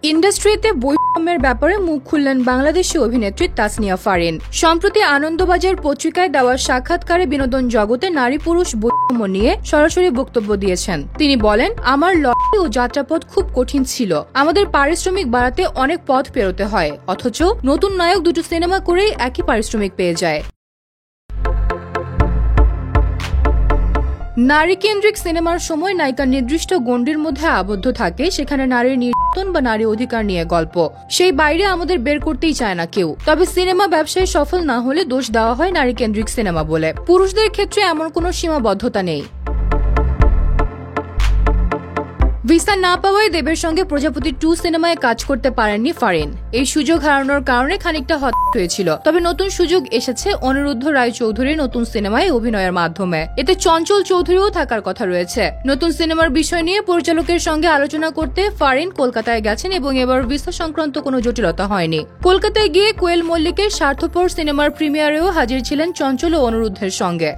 ইন্ডাস্ট্রিতে বৈষম্যের ব্যাপারে মুখ খুললেন বাংলাদেশি অভিনেত্রী তাসনিয়া ফারিন। সম্প্রতি আনন্দবাজার পত্রিকায় দেওয়া সাক্ষাৎকারে বিনোদন জগতে নারী পুরুষ বৈষম্য নিয়ে সরাসরি বক্তব্য দিয়েছেন। তিনি বলেন, আমার লড়াই ও যাত্রাপথ খুব কঠিন ছিল। আমাদের পারিশ্রমিক বাড়াতে অনেক পথ পেরোতে হয়, অথচ নতুন নায়ক দুটো সিনেমা করেই একই পারিশ্রমিক পেয়ে যায়। নারী কেন্দ্রিক সিনেমার সময় নায়িকা নির্দিষ্ট গণ্ডির মধ্যে আবদ্ধ থাকে, সেখানে নারীর নির্যাতন বা নারী অধিকার নিয়ে গল্প, সেই বাইরে আমাদের বের করতেই চায় না কেউ। তবে সিনেমা ব্যবসায় সফল না হলে দোষ দেওয়া হয় নারী কেন্দ্রিক সিনেমা বলে। পুরুষদের ক্ষেত্রে এমন কোনো সীমাবদ্ধতা নেই। ভিসা না পাওয়ায় দেবের সঙ্গে প্রজাপতি 2 সিনেমায় কাজ করতে পারেননি ফারিন। এই সুযোগ হারানোর কারণে খানিকটা হতাশ হয়েছিল। তবে নতুন সুযোগ এসেছে অনিরুদ্ধ রায় চৌধুরীর নতুন সিনেমায় অভিনয়ের মাধ্যমে। এতে চঞ্চল চৌধুরীও থাকার কথা রয়েছে। নতুন সিনেমার বিষয় নিয়ে পরিচালকের সঙ্গে আলোচনা করতে ফারিন কলকাতায় গেছেন এবং এবার ভিসা সংক্রান্ত কোনো জটিলতা হয়নি। কলকাতায় গিয়ে কোয়েল মল্লিকের স্বার্থপর সিনেমার প্রিমিয়ারেও হাজির ছিলেন চঞ্চল ও অনিরুদ্ধের সঙ্গে।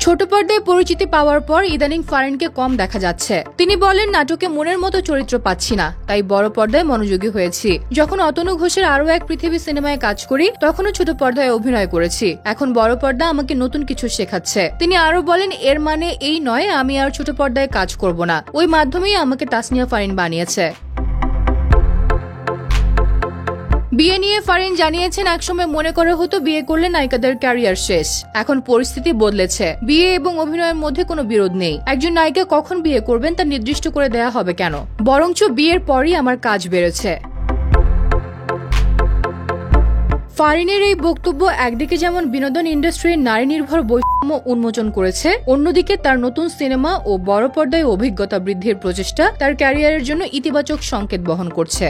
ছোট পর্দায় পরিচিতি পাওয়ার পর ইদানিং ফারিনকে কম দেখা যাচ্ছে। তিনি বলেন, নাটকে মনের মতো চরিত্র পাচ্ছি না, তাই বড় পর্দায় মনোযোগী হয়েছি। যখন অতনু ঘোষের আরো এক পৃথিবী সিনেমায় কাজ করি, তখনও ছোট পর্দায় অভিনয় করেছি। এখন বড় পর্দা আমাকে নতুন কিছু শেখাচ্ছে। তিনি আরো বলেন, এর মানে এই নয় আমি আর ছোট পর্দায় কাজ করব না। ওই মাধ্যমেই আমাকে তাসনিয়া ফারিন বানিয়েছে। বিয়ে নিয়ে ফারিন জানিয়েছেন, একসময় মনে করা হতো বিয়ে করলে নায়িকাদের ক্যারিয়ার শেষ। এখন পরিস্থিতি বদলেছে। বিয়ে এবং অভিনয়ের মধ্যে কোনো বিরোধ নেই। একজন নায়িকা কখন বিয়ে করবেন তা নির্দিষ্ট করে দেয়া হবে কেন? বরঞ্চ বিয়ের পরই আমার কাজ বেড়েছে। ফারিনের এই বক্তব্য একদিকে যেমন বিনোদন ইন্ডাস্ট্রির নারী নির্ভর বৈষম্য উন্মোচন করেছে, অন্যদিকে তার নতুন সিনেমা ও বড় পর্দায় অভিজ্ঞতা বৃদ্ধির প্রচেষ্টা তার ক্যারিয়ারের জন্য ইতিবাচক সংকেত বহন করছে।